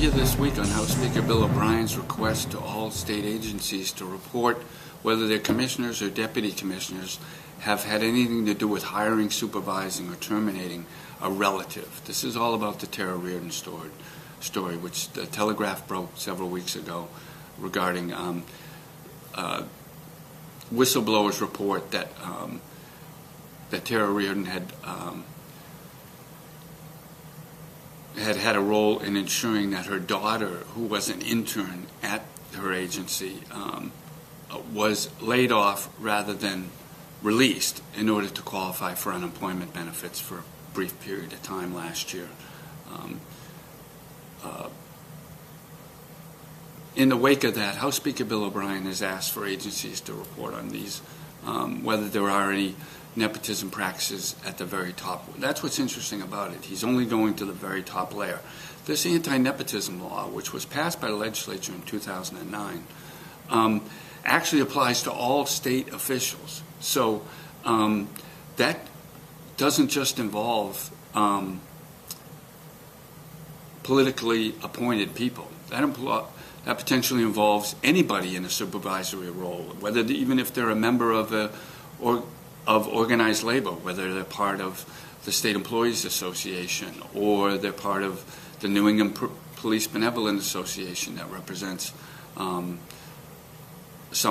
here this week on House Speaker Bill O'Brien's request to all state agencies to report whether their commissioners or deputy commissioners have had anything to do with hiring, supervising, or terminating a relative. This is all about the Tara Reardon story, which the Telegraph broke several weeks ago regarding whistleblowers report that that Tara Reardon had a role in ensuring that her daughter, who was an intern at her agency, was laid off rather than released in order to qualify for unemployment benefits for a brief period of time last year. In the wake of that, House Speaker Bill O'Brien has asked for agencies to report on these, whether there are any nepotism practices at the very top. That's what's interesting about it. He's only going to the very top layer. This anti-nepotism law, which was passed by the legislature in 2009, actually applies to all state officials. So that doesn't just involve politically appointed people. That potentially involves anybody in a supervisory role, whether even if they're a member of organized labor, whether they're part of the State Employees Association or they're part of the New England Police Benevolent Association that represents some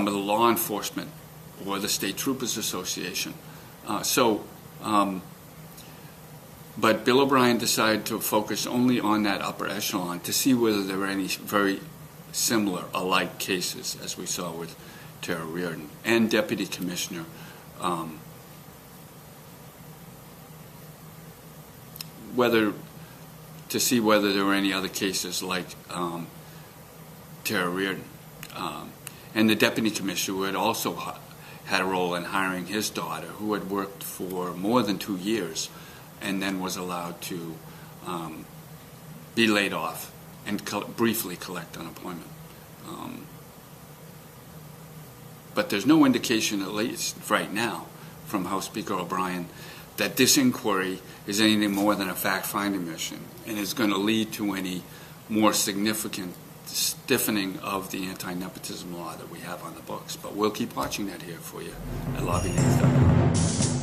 of the law enforcement, or the State Troopers Association. But Bill O'Brien decided to focus only on that upper echelon to see whether there were any very similar, alike cases, as we saw with Tara Reardon and Deputy Commissioner to see whether there were any other cases like Tara Reardon. And the Deputy Commissioner, who had also had a role in hiring his daughter, who had worked for more than 2 years and then was allowed to be laid off and briefly collect unemployment. But there's no indication, at least right now, from House Speaker O'Brien that this inquiry is anything more than a fact-finding mission and is going to lead to any more significant stiffening of the anti-nepotism law that we have on the books. But we'll keep watching that here for you at LobbyNews.com.